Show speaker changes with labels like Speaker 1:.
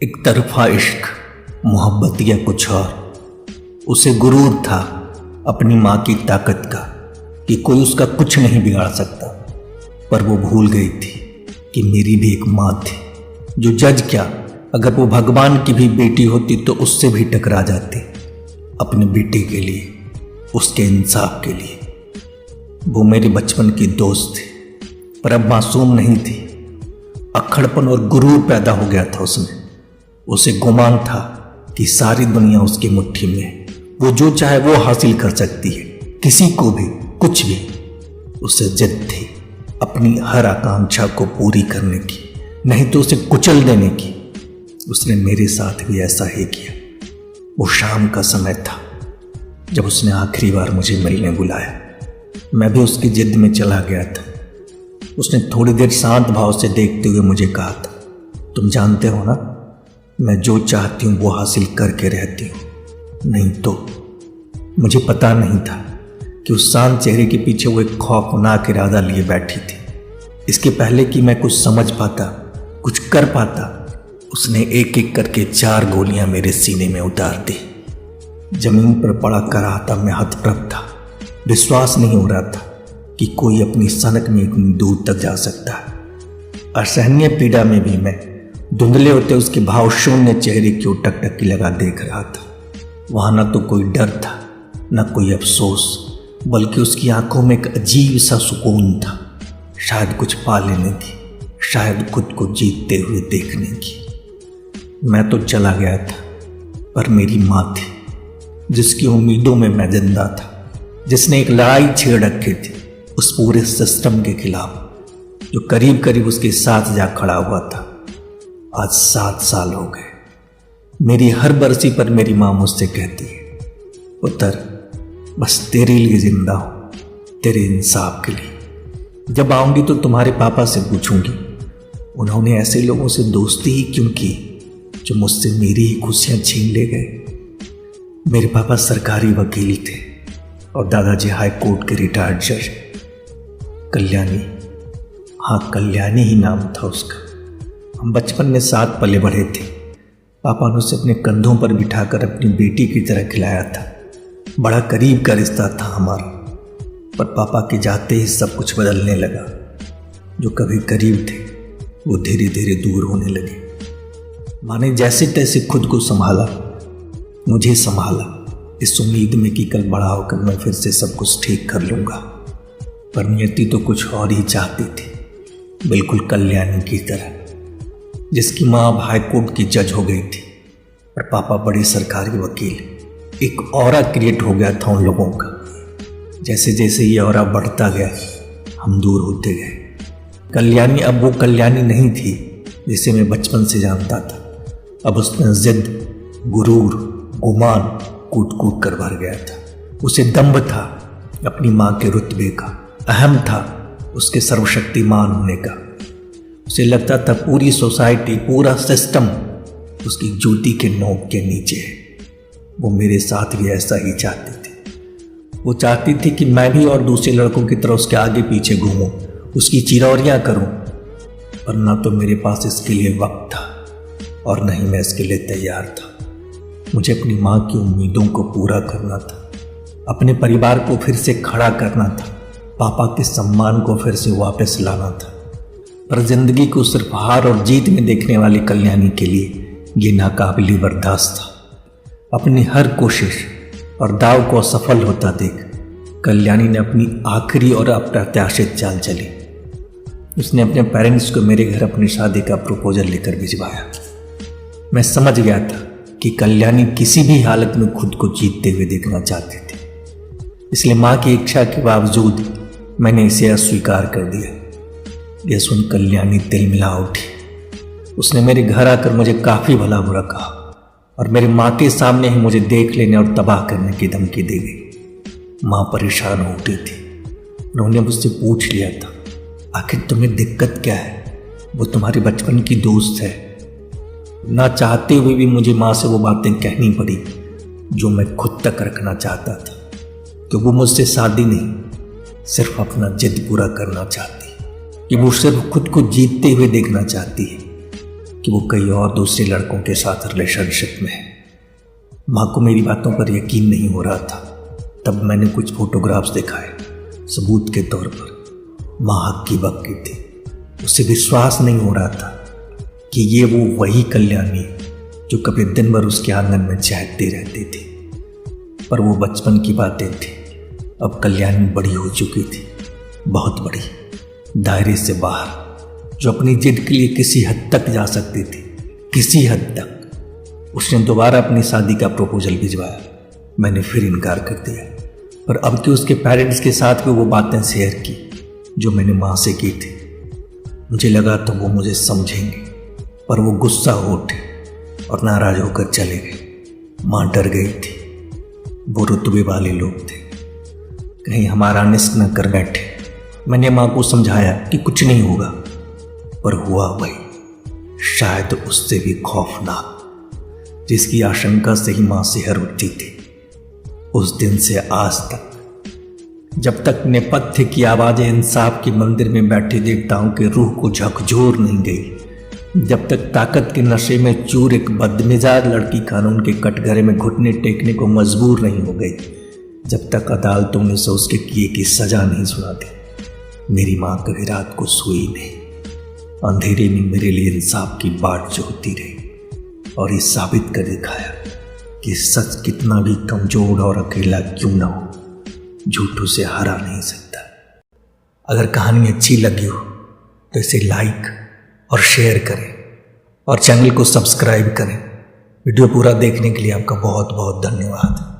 Speaker 1: एक तरफा इश्क, मोहब्बत या कुछ और। उसे गुरूर था अपनी माँ की ताकत का कि कोई उसका कुछ नहीं बिगाड़ सकता। पर वो भूल गई थी कि मेरी भी एक माँ थी जो जज क्या, अगर वो भगवान की भी बेटी होती तो उससे भी टकरा जाती अपने बेटे के लिए, उसके इंसाफ के लिए। वो मेरे बचपन की दोस्त थी, पर अब मासूम नहीं थी। अक्खड़पन और गुरूर पैदा हो गया था उसमें। उसे गुमान था कि सारी दुनिया उसकी मुट्ठी में है, वो जो चाहे वो हासिल कर सकती है, किसी को भी कुछ भी। उसे जिद थी अपनी हर आकांक्षा को पूरी करने की, नहीं तो उसे कुचल देने की। उसने मेरे साथ भी ऐसा ही किया। वो शाम का समय था जब उसने आखिरी बार मुझे मिलने बुलाया। मैं भी उसकी जिद में चला गया था। उसने थोड़ी देर शांत भाव से देखते हुए मुझे कहा था, तुम जानते हो ना, मैं जो चाहती हूँ वो हासिल करके रहती हूँ। नहीं तो मुझे पता नहीं था कि उस शांत चेहरे के पीछे वो एक खौफनाक इरादा लिए बैठी थी। इसके पहले कि मैं कुछ समझ पाता, कुछ कर पाता, उसने एक एक करके 4 गोलियां मेरे सीने में उतार दी। जमीन पर पड़ा कर रहा था, मैं हतप्रभ था। विश्वास नहीं हो रहा था कि कोई अपनी सनक में इतनी दूर तक जा सकता है। असहनीय पीड़ा में भी मैं धुंधले होते उसके भाव शून्य चेहरे की ओर टकटकी लगा देख रहा था। वहां न तो कोई डर था, न कोई अफसोस, बल्कि उसकी आंखों में एक अजीब सा सुकून था। शायद कुछ पा लेने की, शायद खुद को जीतते हुए देखने की। मैं तो चला गया था, पर मेरी माँ थी जिसकी उम्मीदों में मैं जिंदा था, जिसने एक लड़ाई छेड़ रखी थी उस पूरे सिस्टम के खिलाफ जो करीब करीब उसके साथ जा खड़ा हुआ था। आज 7 साल हो गए। मेरी हर बरसी पर मेरी माँ मुझसे कहती है, पुत्र बस तेरे लिए जिंदा हूं, तेरे इंसाफ के लिए। जब आऊंगी तो तुम्हारे पापा से पूछूंगी, उन्होंने ऐसे लोगों से दोस्ती ही क्यों की जो मुझसे मेरी ही खुशियां छीन ले गए। मेरे पापा सरकारी वकील थे और दादाजी हाई कोर्ट के रिटायर्ड जज। कल्याणी, हाँ कल्याणी ही नाम था उसका। हम बचपन में साथ पले बढ़े थे। पापा ने उसे अपने कंधों पर बिठाकर अपनी बेटी की तरह खिलाया था। बड़ा करीब का रिश्ता था हमारा। पर पापा के जाते ही सब कुछ बदलने लगा। जो कभी करीब थे वो धीरे धीरे दूर होने लगे। माँ ने जैसे तैसे खुद को संभाला, मुझे संभाला, इस उम्मीद में कि कल बड़ा होकर मैं फिर से सब कुछ ठीक कर लूंगा। पर नियति तो कुछ और ही चाहती थी, बिल्कुल कल्याणी की तरह, जिसकी माँ अब हाई कोर्ट की जज हो गई थी और पापा बड़े सरकारी वकील। एक ऑरा क्रिएट हो गया था उन लोगों का। जैसे जैसे ये ऑरा बढ़ता गया हम दूर होते गए। कल्याणी अब वो कल्याणी नहीं थी जिसे मैं बचपन से जानता था। अब उसमें जिद, गुरूर, गुमान कूट कूट कर भर गया था। उसे दम्भ था अपनी माँ के रुतबे का, अहम था उसके सर्वशक्तिमान होने का। उसे लगता था पूरी सोसाइटी, पूरा सिस्टम उसकी जूती के नोक के नीचे है। वो मेरे साथ भी ऐसा ही चाहती थी। वो चाहती थी कि मैं भी और दूसरे लड़कों की तरह उसके आगे पीछे घूमूं, उसकी चिरौरियां करूं। पर ना तो मेरे पास इसके लिए वक्त था और न ही मैं इसके लिए तैयार था। मुझे अपनी माँ की उम्मीदों को पूरा करना था, अपने परिवार को फिर से खड़ा करना था, पापा के सम्मान को फिर से वापस लाना था। पर जिंदगी को सिर्फ हार और जीत में देखने वाली कल्याणी के लिए ये नाकाबिले बर्दाश्त था। अपनी हर कोशिश और दाव को असफल होता देख कल्याणी ने अपनी आखिरी और अप्रत्याशित चाल चली। उसने अपने पेरेंट्स को मेरे घर अपनी शादी का प्रपोजल लेकर भिजवाया। मैं समझ गया था कि कल्याणी किसी भी हालत में खुद को जीतते हुए देखना चाहती थी, इसलिए माँ की इच्छा के बावजूद मैंने इसे अस्वीकार कर दिया। यह सुन कल्याणी तिलमिला उठी। उसने मेरे घर आकर मुझे काफी भला बुरा कहा और मेरे माँ के सामने ही मुझे देख लेने और तबाह करने की धमकी दे गई। माँ परेशान हो उठी थी। उन्होंने मुझसे पूछ लिया था, आखिर तुम्हें दिक्कत क्या है? वो तुम्हारी बचपन की दोस्त है। ना चाहते हुए भी मुझे माँ से वो बातें कहनी पड़ी जो मैं खुद तक रखना चाहता था, कि वो मुझसे शादी नहीं, सिर्फ अपना जिद पूरा करना चाहती, कि वो सिर्फ खुद को जीतते हुए देखना चाहती है। कि वो कई और दूसरे लड़कों के साथ रिलेशनशिप में है। माँ को मेरी बातों पर यकीन नहीं हो रहा था। तब मैंने कुछ फोटोग्राफ्स दिखाए सबूत के तौर पर। माँ हक्की बक्की थी। उसे विश्वास नहीं हो रहा था कि ये वो वही कल्याणी है जो कभी दिन भर उसके आंगन में चहकती रहती थी। पर वो बचपन की बातें थी। अब कल्याणी बड़ी हो चुकी थी, बहुत बड़ी, दायरे से बाहर, जो अपनी जिद के लिए किसी हद तक जा सकती थी, किसी हद तक। उसने दोबारा अपनी शादी का प्रपोजल भिजवाया। मैंने फिर इनकार कर दिया। पर अब कि उसके पेरेंट्स के साथ भी वो बातें शेयर की जो मैंने माँ से की थी। मुझे लगा तो वो मुझे समझेंगे, पर वो गुस्सा हो उठे और नाराज होकर चले गए। माँ डर गई थी। वो रुतबे वाले लोग थे, कहीं हमारा निष्क न कर बैठे। मैंने माँ को समझाया कि कुछ नहीं होगा, पर हुआ वही, शायद उससे भी खौफनाक, जिसकी आशंका से ही माँ सिहर उठती थी। उस दिन से आज तक, जब तक नेपथ्य की आवाजें इंसाफ के मंदिर में बैठे देवताओं के रूह को झकझोर नहीं गई, जब तक ताकत के नशे में चूर एक बदमिजाज लड़की कानून के कटघरे में घुटने टेकने को मजबूर नहीं हो गई, जब तक अदालतों ने से उसके किए की सजा नहीं सुना दी, मेरी माँ कभी रात को सोई नहीं। अंधेरे में मेरे लिए इंसाफ की बाट जोहती रही और ये साबित कर दिखाया कि सच कितना भी कमजोर और अकेला क्यों ना हो, झूठों से हरा नहीं सकता। अगर कहानी अच्छी लगी हो तो इसे लाइक और शेयर करें और चैनल को सब्सक्राइब करें। वीडियो पूरा देखने के लिए आपका बहुत बहुत धन्यवाद।